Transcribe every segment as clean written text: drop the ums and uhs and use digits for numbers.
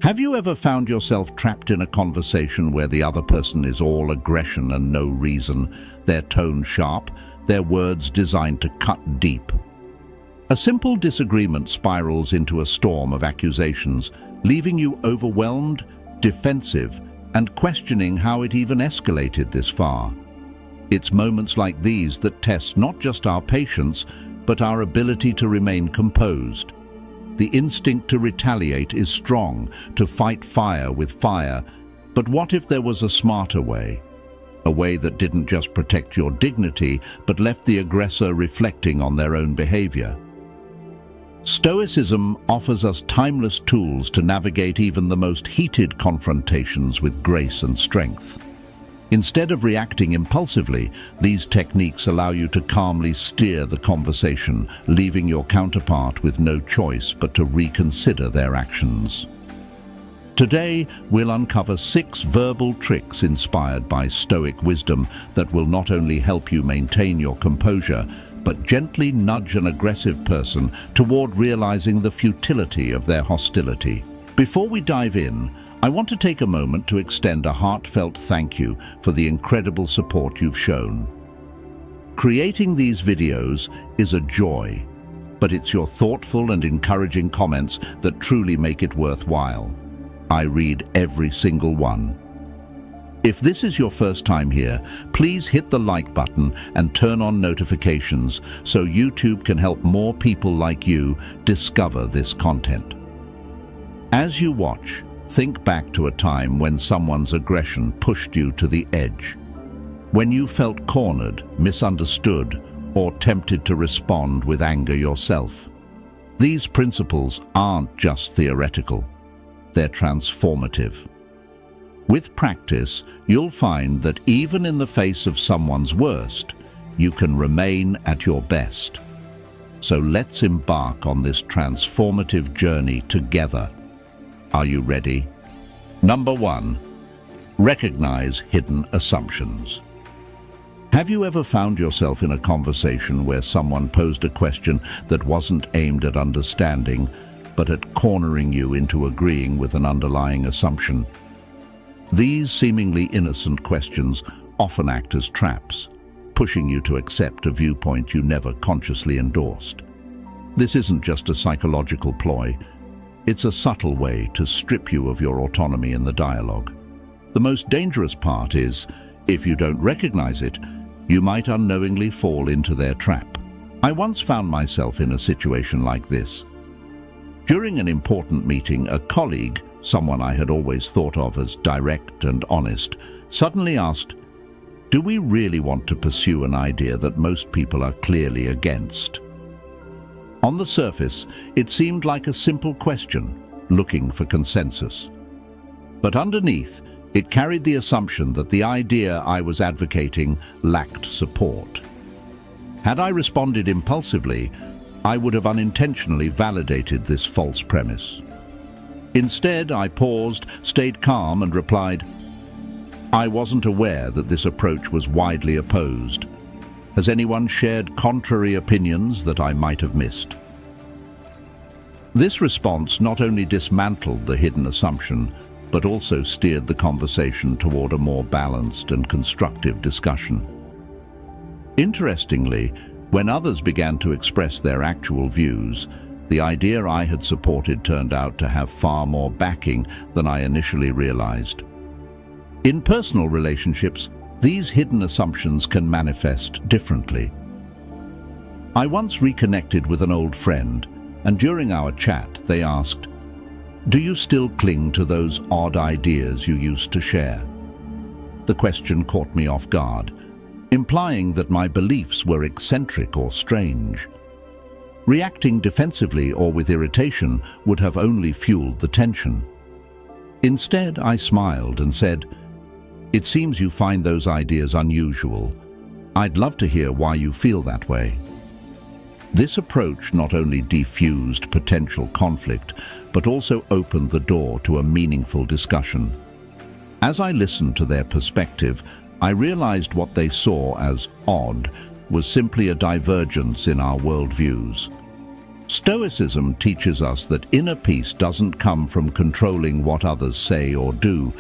Have you ever found yourself trapped in a conversation where the other person is all aggression and no reason, their tone sharp, their words designed to cut deep? A simple disagreement spirals into a storm of accusations, leaving you overwhelmed, defensive, and questioning how it even escalated this far. It's moments like these that test not just our patience, but our ability to remain composed. The instinct to retaliate is strong, to fight fire with fire. But what if there was a smarter way? A way that didn't just protect your dignity, but left the aggressor reflecting on their own behavior. Stoicism offers us timeless tools to navigate even the most heated confrontations with grace and strength. Instead of reacting impulsively, these techniques allow you to calmly steer the conversation, leaving your counterpart with no choice but to reconsider their actions. Today, we'll uncover 6 verbal tricks inspired by Stoic wisdom that will not only help you maintain your composure, but gently nudge an aggressive person toward realizing the futility of their hostility. Before we dive in, I want to take a moment to extend a heartfelt thank you for the incredible support you've shown. Creating these videos is a joy, but it's your thoughtful and encouraging comments that truly make it worthwhile. I read every single one. If this is your first time here, please hit the like button and turn on notifications so YouTube can help more people like you discover this content. As you watch, think back to a time when someone's aggression pushed you to the edge. When you felt cornered, misunderstood, or tempted to respond with anger yourself. These principles aren't just theoretical, they're transformative. With practice, you'll find that even in the face of someone's worst, you can remain at your best. So let's embark on this transformative journey together. Are you ready? Number 1, recognize hidden assumptions. Have you ever found yourself in a conversation where someone posed a question that wasn't aimed at understanding, but at cornering you into agreeing with an underlying assumption? These seemingly innocent questions often act as traps, pushing you to accept a viewpoint you never consciously endorsed. This isn't just a psychological ploy. It's a subtle way to strip you of your autonomy in the dialogue. The most dangerous part is, if you don't recognize it, you might unknowingly fall into their trap. I once found myself in a situation like this. During an important meeting, a colleague, someone I had always thought of as direct and honest, suddenly asked, "Do we really want to pursue an idea that most people are clearly against?" On the surface, it seemed like a simple question, looking for consensus. But underneath, it carried the assumption that the idea I was advocating lacked support. Had I responded impulsively, I would have unintentionally validated this false premise. Instead, I paused, stayed calm, and replied, "I wasn't aware that this approach was widely opposed. Has anyone shared contrary opinions that I might have missed?" This response not only dismantled the hidden assumption, but also steered the conversation toward a more balanced and constructive discussion. Interestingly, when others began to express their actual views, the idea I had supported turned out to have far more backing than I initially realized. In personal relationships, these hidden assumptions can manifest differently. I once reconnected with an old friend, and during our chat they asked, "Do you still cling to those odd ideas you used to share?" The question caught me off guard, implying that my beliefs were eccentric or strange. Reacting defensively or with irritation would have only fueled the tension. Instead, I smiled and said, "It seems you find those ideas unusual. I'd love to hear why you feel that way." This approach not only defused potential conflict, but also opened the door to a meaningful discussion. As I listened to their perspective, I realized what they saw as odd was simply a divergence in our worldviews. Stoicism teaches us that inner peace doesn't come from controlling what others say or do,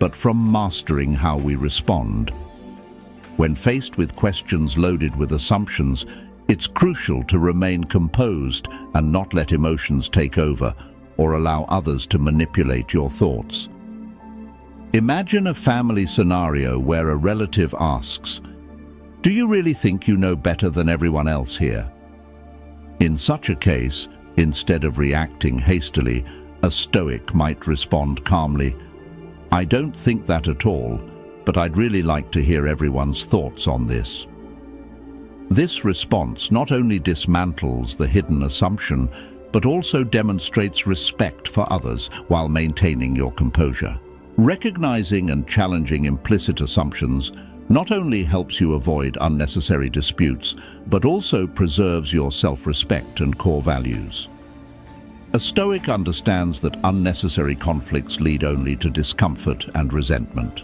but from mastering how we respond. When faced with questions loaded with assumptions, it's crucial to remain composed and not let emotions take over or allow others to manipulate your thoughts. Imagine a family scenario where a relative asks, "Do you really think you know better than everyone else here?" In such a case, instead of reacting hastily, a Stoic might respond calmly, "I don't think that at all, but I'd really like to hear everyone's thoughts on this." This response not only dismantles the hidden assumption, but also demonstrates respect for others while maintaining your composure. Recognizing and challenging implicit assumptions not only helps you avoid unnecessary disputes, but also preserves your self-respect and core values. A Stoic understands that unnecessary conflicts lead only to discomfort and resentment.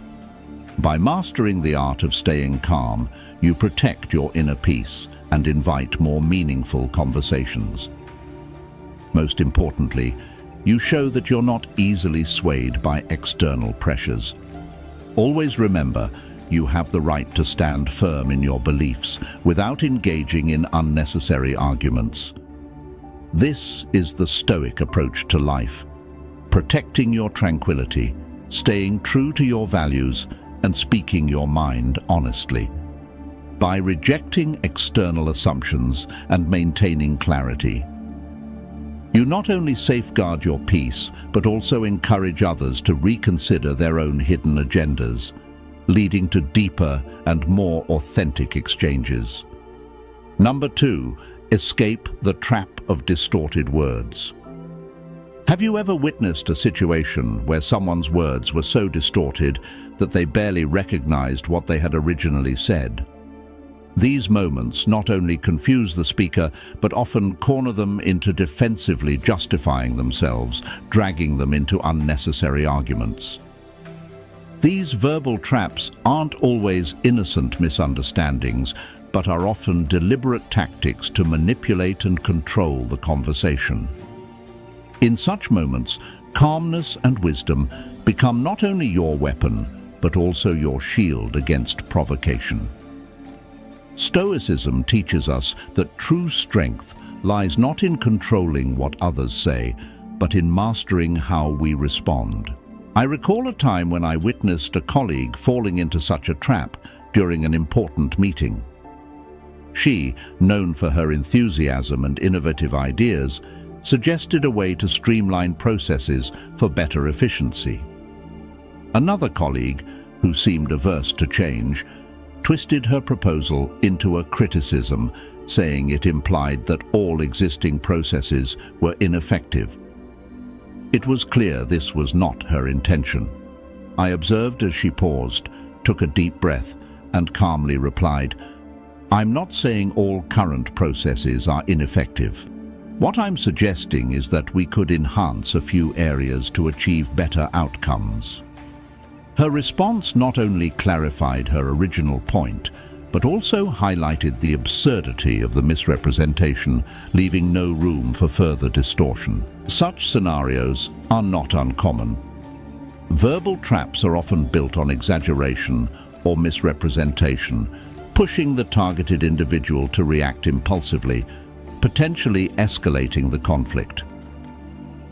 By mastering the art of staying calm, you protect your inner peace and invite more meaningful conversations. Most importantly, you show that you're not easily swayed by external pressures. Always remember, you have the right to stand firm in your beliefs without engaging in unnecessary arguments. This is the Stoic approach to life, protecting your tranquility, staying true to your values, and speaking your mind honestly. By rejecting external assumptions and maintaining clarity, you not only safeguard your peace, but also encourage others to reconsider their own hidden agendas, leading to deeper and more authentic exchanges. Number 2, escape the trap of distorted words. Have you ever witnessed a situation where someone's words were so distorted that they barely recognized what they had originally said? These moments not only confuse the speaker, but often corner them into defensively justifying themselves, dragging them into unnecessary arguments. These verbal traps aren't always innocent misunderstandings, but are often deliberate tactics to manipulate and control the conversation. In such moments, calmness and wisdom become not only your weapon, but also your shield against provocation. Stoicism teaches us that true strength lies not in controlling what others say, but in mastering how we respond. I recall a time when I witnessed a colleague falling into such a trap during an important meeting. She, known for her enthusiasm and innovative ideas, suggested a way to streamline processes for better efficiency. Another colleague, who seemed averse to change, twisted her proposal into a criticism, saying it implied that all existing processes were ineffective. It was clear this was not her intention. I observed as she paused, took a deep breath, and calmly replied, "I'm not saying all current processes are ineffective. What I'm suggesting is that we could enhance a few areas to achieve better outcomes." Her response not only clarified her original point, but also highlighted the absurdity of the misrepresentation, leaving no room for further distortion. Such scenarios are not uncommon. Verbal traps are often built on exaggeration or misrepresentation, pushing the targeted individual to react impulsively, potentially escalating the conflict.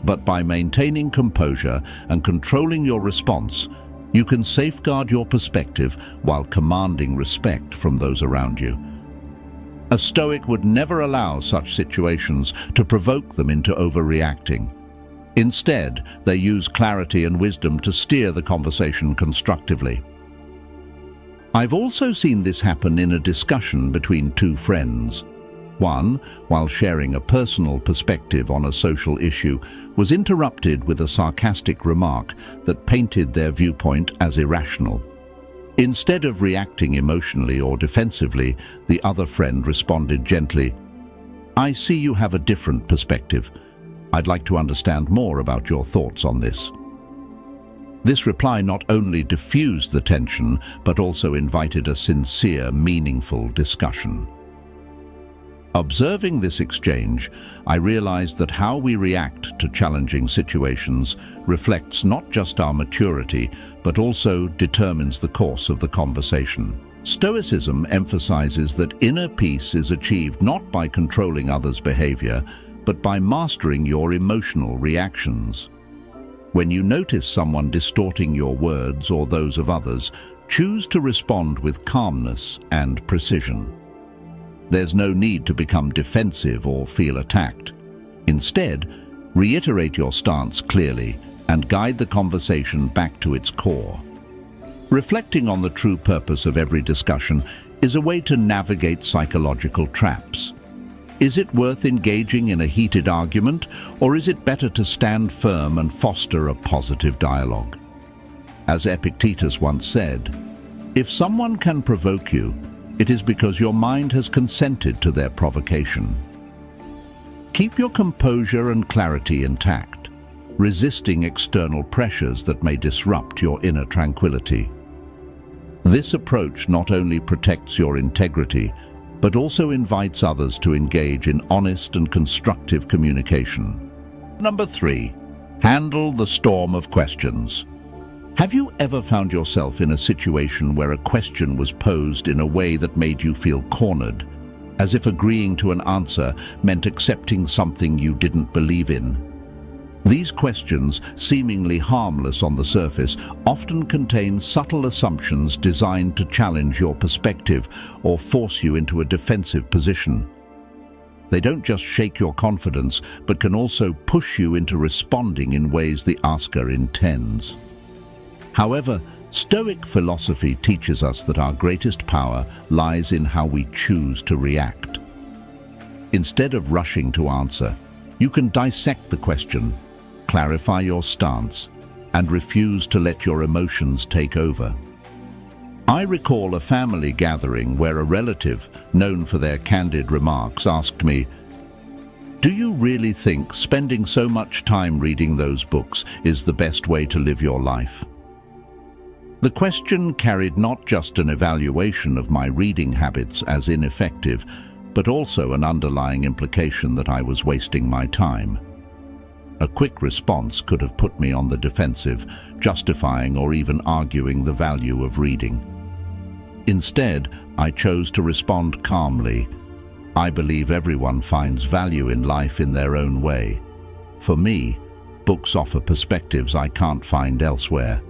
But by maintaining composure and controlling your response, you can safeguard your perspective while commanding respect from those around you. A Stoic would never allow such situations to provoke them into overreacting. Instead, they use clarity and wisdom to steer the conversation constructively. I've also seen this happen in a discussion between two friends. One, while sharing a personal perspective on a social issue, was interrupted with a sarcastic remark that painted their viewpoint as irrational. Instead of reacting emotionally or defensively, the other friend responded gently, "I see you have a different perspective. I'd like to understand more about your thoughts on this." This reply not only diffused the tension, but also invited a sincere, meaningful discussion. Observing this exchange, I realized that how we react to challenging situations reflects not just our maturity, but also determines the course of the conversation. Stoicism emphasizes that inner peace is achieved not by controlling others' behavior, but by mastering your emotional reactions. When you notice someone distorting your words or those of others, choose to respond with calmness and precision. There's no need to become defensive or feel attacked. Instead, reiterate your stance clearly and guide the conversation back to its core. Reflecting on the true purpose of every discussion is a way to navigate psychological traps. Is it worth engaging in a heated argument, or is it better to stand firm and foster a positive dialogue? As Epictetus once said, "If someone can provoke you, it is because your mind has consented to their provocation." Keep your composure and clarity intact, resisting external pressures that may disrupt your inner tranquility. This approach not only protects your integrity, but also invites others to engage in honest and constructive communication. Number 3, handle the storm of questions. Have you ever found yourself in a situation where a question was posed in a way that made you feel cornered, as if agreeing to an answer meant accepting something you didn't believe in? These questions, seemingly harmless on the surface, often contain subtle assumptions designed to challenge your perspective or force you into a defensive position. They don't just shake your confidence, but can also push you into responding in ways the asker intends. However, Stoic philosophy teaches us that our greatest power lies in how we choose to react. Instead of rushing to answer, you can dissect the question, clarify your stance, and refuse to let your emotions take over. I recall a family gathering where a relative, known for their candid remarks, asked me, "Do you really think spending so much time reading those books is the best way to live your life?" The question carried not just an evaluation of my reading habits as ineffective, but also an underlying implication that I was wasting my time. A quick response could have put me on the defensive, justifying or even arguing the value of reading. Instead, I chose to respond calmly. I believe everyone finds value in life in their own way. For me, books offer perspectives I can't find elsewhere.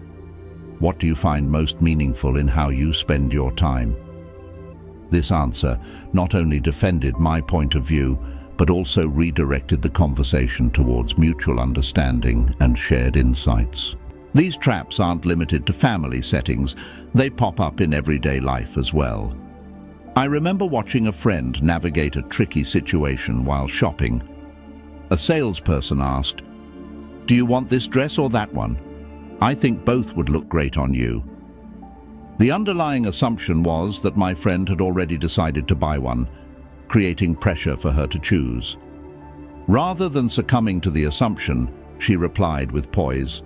What do you find most meaningful in how you spend your time? This answer not only defended my point of view, but also redirected the conversation towards mutual understanding and shared insights. These traps aren't limited to family settings, they pop up in everyday life as well. I remember watching a friend navigate a tricky situation while shopping. A salesperson asked, "Do you want this dress or that one? I think both would look great on you." The underlying assumption was that my friend had already decided to buy one, creating pressure for her to choose. Rather than succumbing to the assumption, she replied with poise,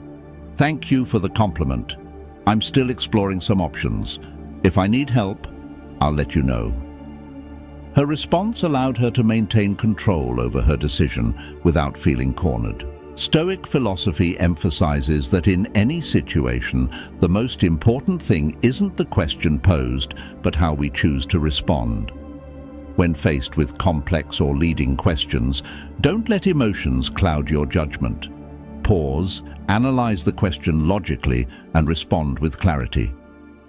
"Thank you for the compliment. I'm still exploring some options. If I need help, I'll let you know." Her response allowed her to maintain control over her decision without feeling cornered. Stoic philosophy emphasizes that in any situation, the most important thing isn't the question posed, but how we choose to respond. When faced with complex or leading questions, don't let emotions cloud your judgment. Pause, analyze the question logically, and respond with clarity.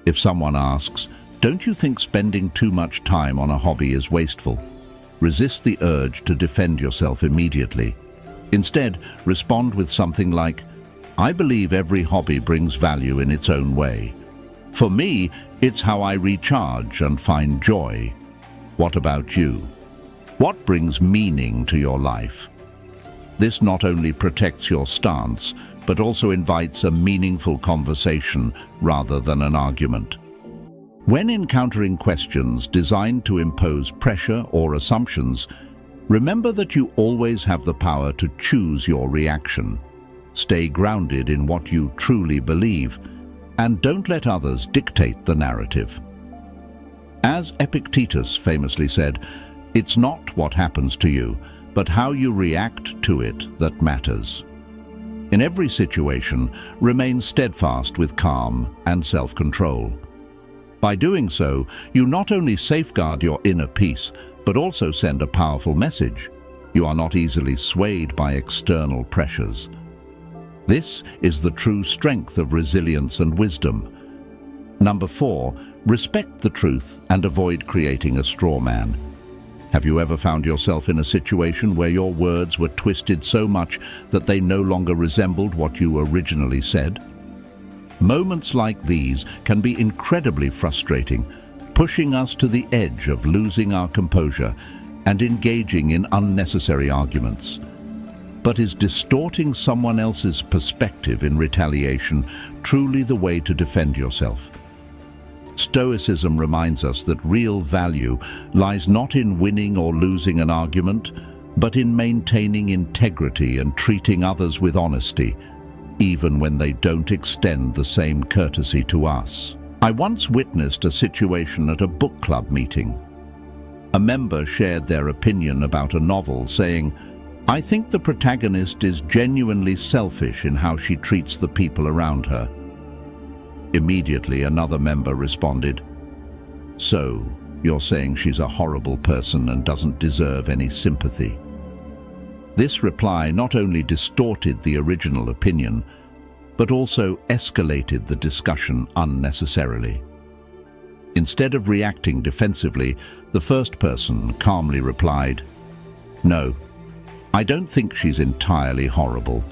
If someone asks, "Don't you think spending too much time on a hobby is wasteful?" resist the urge to defend yourself immediately. Instead, respond with something like, "I believe every hobby brings value in its own way. For me, it's how I recharge and find joy. What about you? What brings meaning to your life?" This not only protects your stance, but also invites a meaningful conversation rather than an argument. When encountering questions designed to impose pressure or assumptions, remember that you always have the power to choose your reaction. Stay grounded in what you truly believe, and don't let others dictate the narrative. As Epictetus famously said, It's not what happens to you, but how you react to it that matters. In every situation, remain steadfast with calm and self-control. By doing so, you not only safeguard your inner peace, but also send a powerful message. You are not easily swayed by external pressures. This is the true strength of resilience and wisdom. Number 4, respect the truth and avoid creating a straw man. Have you ever found yourself in a situation where your words were twisted so much that they no longer resembled what you originally said? Moments like these can be incredibly frustrating, pushing us to the edge of losing our composure and engaging in unnecessary arguments. But is distorting someone else's perspective in retaliation truly the way to defend yourself? Stoicism reminds us that real value lies not in winning or losing an argument, but in maintaining integrity and treating others with honesty, even when they don't extend the same courtesy to us. I once witnessed a situation at a book club meeting. A member shared their opinion about a novel, saying, "I think the protagonist is genuinely selfish in how she treats the people around her." Immediately, another member responded, "So, you're saying she's a horrible person and doesn't deserve any sympathy?" This reply not only distorted the original opinion, but also escalated the discussion unnecessarily. Instead of reacting defensively, the first person calmly replied, "No, I don't think she's entirely horrible.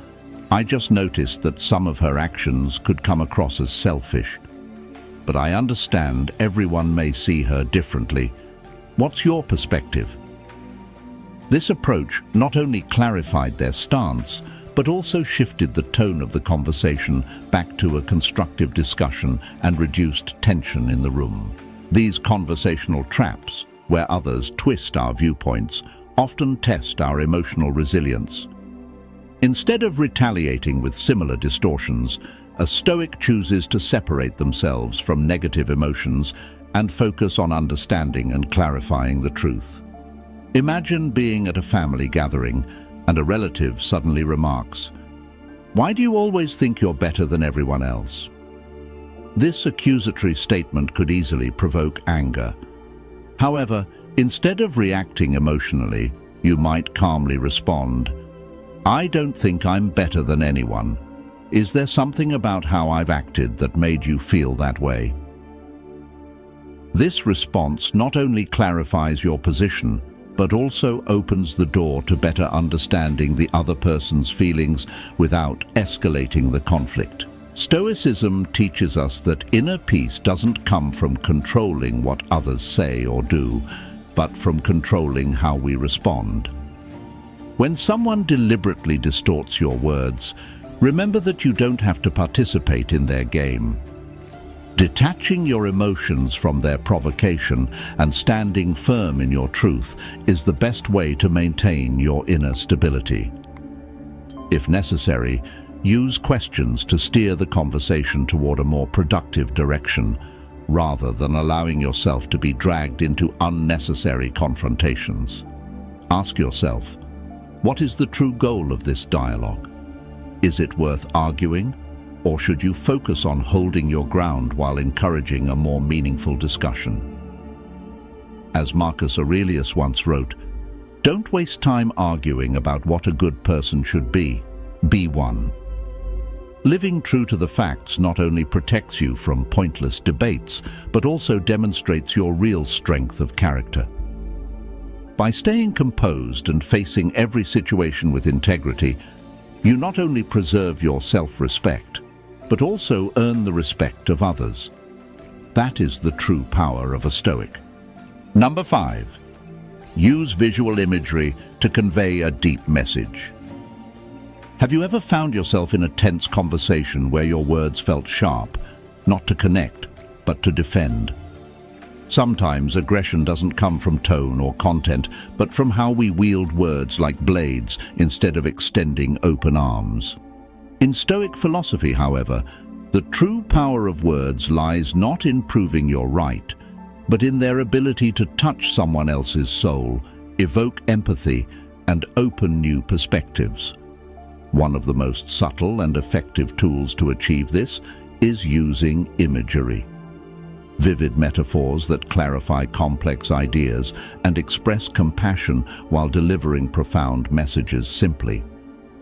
I just noticed that some of her actions could come across as selfish. But I understand everyone may see her differently. What's your perspective?" This approach not only clarified their stance, but also shifted the tone of the conversation back to a constructive discussion and reduced tension in the room. These conversational traps, where others twist our viewpoints, often test our emotional resilience. Instead of retaliating with similar distortions, a Stoic chooses to separate themselves from negative emotions and focus on understanding and clarifying the truth. Imagine being at a family gathering and a relative suddenly remarks, "Why do you always think you're better than everyone else?" This accusatory statement could easily provoke anger. However, instead of reacting emotionally, you might calmly respond, "I don't think I'm better than anyone. Is there something about how I've acted that made you feel that way?" This response not only clarifies your position, but also opens the door to better understanding the other person's feelings without escalating the conflict. Stoicism teaches us that inner peace doesn't come from controlling what others say or do, but from controlling how we respond. When someone deliberately distorts your words, remember that you don't have to participate in their game. Detaching your emotions from their provocation and standing firm in your truth is the best way to maintain your inner stability. If necessary, use questions to steer the conversation toward a more productive direction, rather than allowing yourself to be dragged into unnecessary confrontations. Ask yourself, what is the true goal of this dialogue? Is it worth arguing? Or should you focus on holding your ground while encouraging a more meaningful discussion? As Marcus Aurelius once wrote, "Don't waste time arguing about what a good person should be one." Living true to the facts not only protects you from pointless debates, but also demonstrates your real strength of character. By staying composed and facing every situation with integrity, you not only preserve your self-respect, but also earn the respect of others. That is the true power of a Stoic. Number 5. Use visual imagery to convey a deep message. Have you ever found yourself in a tense conversation where your words felt sharp, not to connect, but to defend? Sometimes aggression doesn't come from tone or content, but from how we wield words like blades instead of extending open arms. In Stoic philosophy, however, the true power of words lies not in proving you're right, but in their ability to touch someone else's soul evoke empathy, and open new perspectives. One of the most subtle and effective tools to achieve this is using imagery. Vivid metaphors that clarify complex ideas and express compassion while delivering profound messages simply.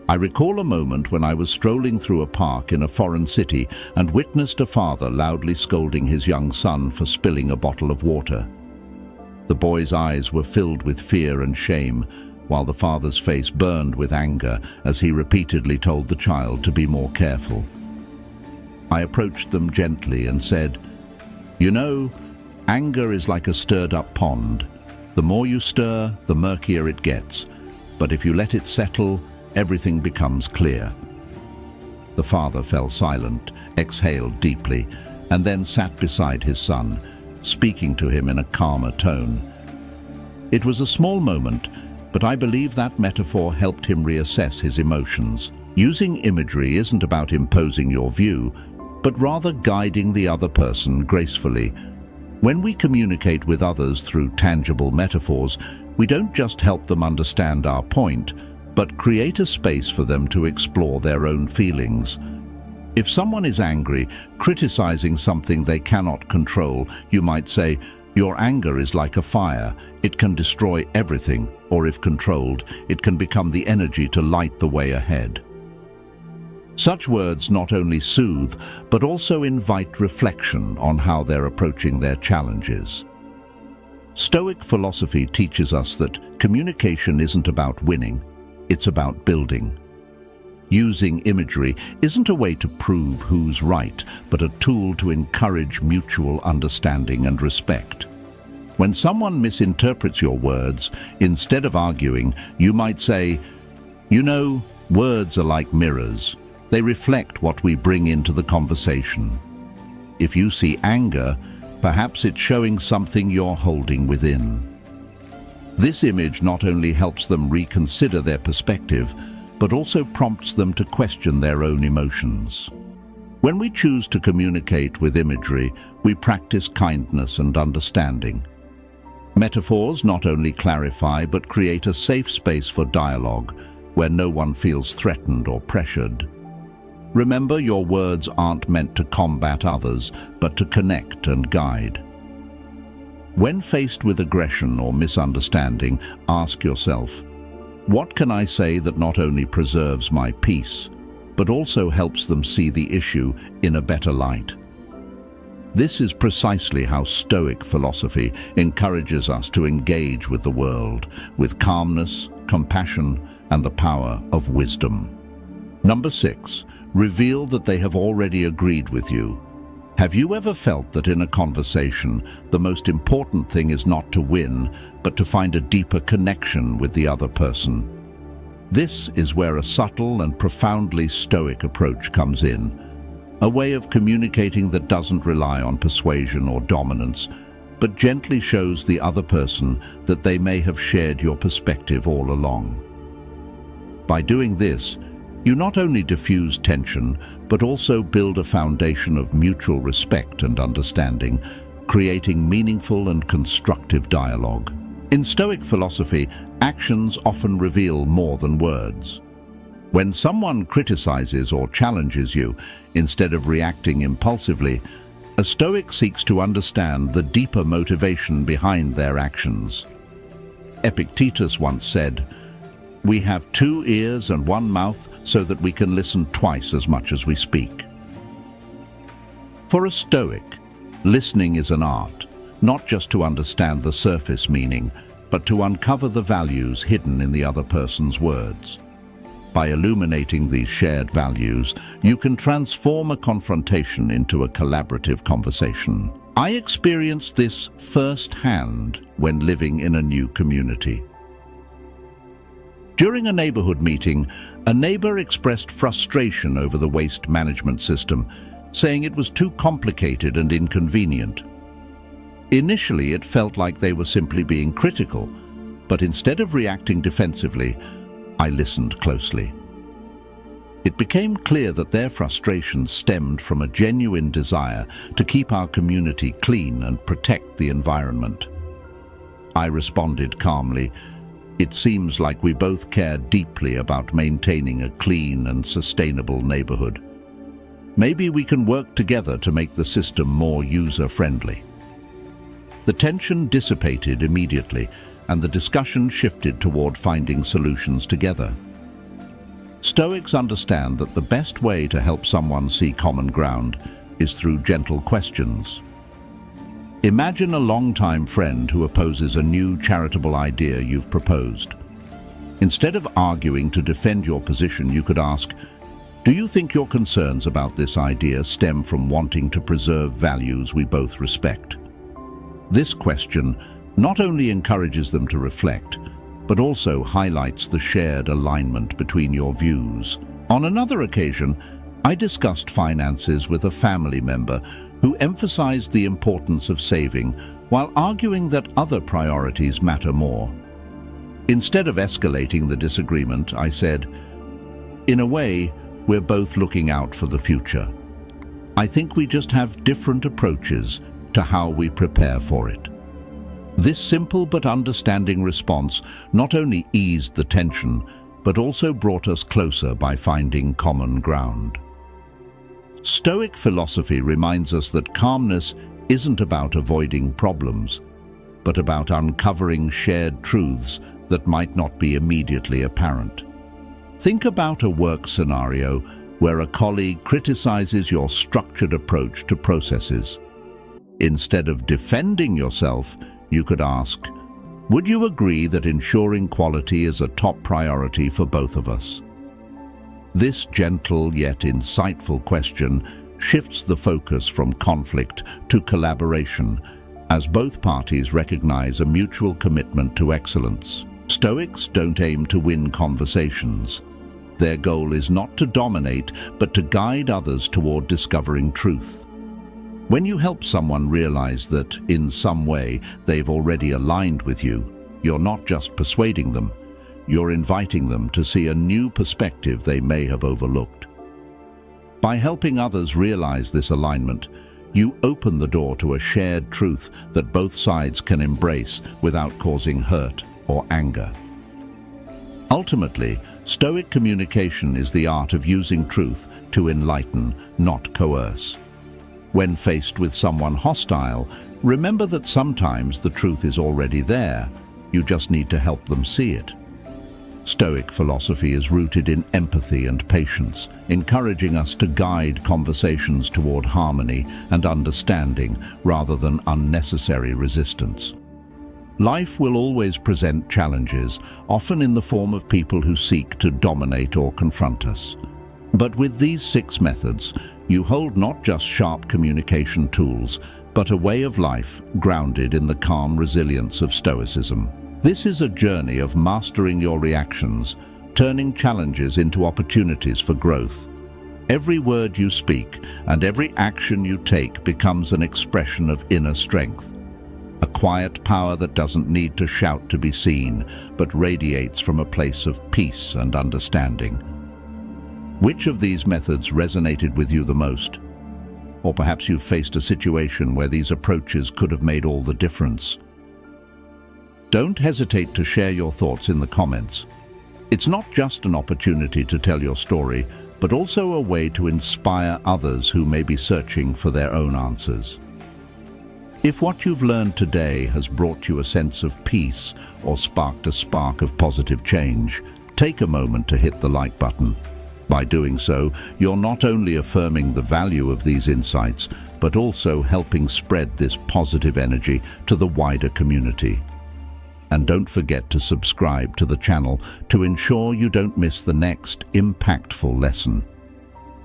I recall a moment when I was strolling through a park in a foreign city and witnessed a father loudly scolding his young son for spilling a bottle of water. The boy's eyes were filled with fear and shame, while the father's face burned with anger as he repeatedly told the child to be more careful. I approached them gently and said, "You know, anger is like a stirred-up pond. The more you stir, the murkier it gets. But if you let it settle, everything becomes clear." The father fell silent, exhaled deeply, and then sat beside his son, speaking to him in a calmer tone. It was a small moment, but I believe that metaphor helped him reassess his emotions. Using imagery isn't about imposing your view, but rather guiding the other person gracefully. When we communicate with others through tangible metaphors, we don't just help them understand our point, but create a space for them to explore their own feelings. If someone is angry, criticizing something they cannot control, you might say, "Your anger is like a fire. It can destroy everything, or if controlled, it can become the energy to light the way ahead." Such words not only soothe, but also invite reflection on how they're approaching their challenges. Stoic philosophy teaches us that communication isn't about winning, it's about building. Using imagery isn't a way to prove who's right, but a tool to encourage mutual understanding and respect. When someone misinterprets your words, instead of arguing, you might say, "You know, words are like mirrors. They reflect what we bring into the conversation. If you see anger, perhaps it's showing something you're holding within." This image not only helps them reconsider their perspective, but also prompts them to question their own emotions. When we choose to communicate with imagery, we practice kindness and understanding. Metaphors not only clarify but create a safe space for dialogue, where no one feels threatened or pressured. Remember, your words aren't meant to combat others, but to connect and guide. When faced with aggression or misunderstanding, ask yourself, what can I say that not only preserves my peace, but also helps them see the issue in a better light? This is precisely how Stoic philosophy encourages us to engage with the world, with calmness, compassion, and the power of wisdom. Number 6. Reveal that they have already agreed with you. Have you ever felt that in a conversation, the most important thing is not to win, but to find a deeper connection with the other person? This is where a subtle and profoundly Stoic approach comes in, a way of communicating that doesn't rely on persuasion or dominance, but gently shows the other person that they may have shared your perspective all along. By doing this, you not only diffuse tension, but also build a foundation of mutual respect and understanding, creating meaningful and constructive dialogue. In Stoic philosophy, actions often reveal more than words. When someone criticizes or challenges you, instead of reacting impulsively, a Stoic seeks to understand the deeper motivation behind their actions. Epictetus once said, "We have 2 ears and 1 mouth so that we can listen twice as much as we speak." For a Stoic, listening is an art, not just to understand the surface meaning, but to uncover the values hidden in the other person's words. By illuminating these shared values, you can transform a confrontation into a collaborative conversation. I experienced this firsthand when living in a new community. During a neighborhood meeting, a neighbor expressed frustration over the waste management system, saying it was too complicated and inconvenient. Initially, it felt like they were simply being critical, but instead of reacting defensively, I listened closely. It became clear that their frustration stemmed from a genuine desire to keep our community clean and protect the environment. I responded calmly, It seems like we both care deeply about maintaining a clean and sustainable neighborhood. Maybe we can work together to make the system more user-friendly." The tension dissipated immediately, and the discussion shifted toward finding solutions together. Stoics understand that the best way to help someone see common ground is through gentle questions. Imagine a longtime friend who opposes a new charitable idea you've proposed. Instead of arguing to defend your position, you could ask, "Do you think your concerns about this idea stem from wanting to preserve values we both respect?" This question not only encourages them to reflect, but also highlights the shared alignment between your views. On another occasion, I discussed finances with a family member who emphasized the importance of saving while arguing that other priorities matter more. Instead of escalating the disagreement, I said, "In a way, we're both looking out for the future. I think we just have different approaches to how we prepare for it." This simple but understanding response not only eased the tension, but also brought us closer by finding common ground. Stoic philosophy reminds us that calmness isn't about avoiding problems, but about uncovering shared truths that might not be immediately apparent. Think about a work scenario where a colleague criticizes your structured approach to processes. Instead of defending yourself, you could ask, "Would you agree that ensuring quality is a top priority for both of us?" This gentle yet insightful question shifts the focus from conflict to collaboration, as both parties recognize a mutual commitment to excellence. Stoics don't aim to win conversations. Their goal is not to dominate, but to guide others toward discovering truth. When you help someone realize that, in some way, they've already aligned with you, you're not just persuading them, you're inviting them to see a new perspective they may have overlooked. By helping others realize this alignment, you open the door to a shared truth that both sides can embrace without causing hurt or anger. Ultimately, Stoic communication is the art of using truth to enlighten, not coerce. When faced with someone hostile, remember that sometimes the truth is already there. You just need to help them see it. Stoic philosophy is rooted in empathy and patience, encouraging us to guide conversations toward harmony and understanding rather than unnecessary resistance. Life will always present challenges, often in the form of people who seek to dominate or confront us. But with these 6 methods, you hold not just sharp communication tools, but a way of life grounded in the calm resilience of Stoicism. This is a journey of mastering your reactions, turning challenges into opportunities for growth. Every word you speak and every action you take becomes an expression of inner strength, a quiet power that doesn't need to shout to be seen, but radiates from a place of peace and understanding. Which of these methods resonated with you the most? Or perhaps you've faced a situation where these approaches could have made all the difference. Don't hesitate to share your thoughts in the comments. It's not just an opportunity to tell your story, but also a way to inspire others who may be searching for their own answers. If what you've learned today has brought you a sense of peace or sparked a spark of positive change, take a moment to hit the like button. By doing so, you're not only affirming the value of these insights, but also helping spread this positive energy to the wider community. And don't forget to subscribe to the channel to ensure you don't miss the next impactful lesson.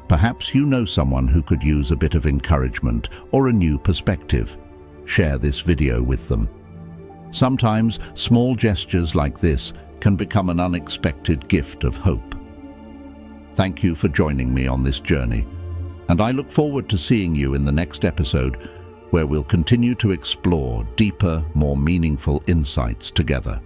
Perhaps you know someone who could use a bit of encouragement or a new perspective. Share this video with them. Sometimes small gestures like this can become an unexpected gift of hope. Thank you for joining me on this journey, and I look forward to seeing you in the next episode, where we'll continue to explore deeper, more meaningful insights together.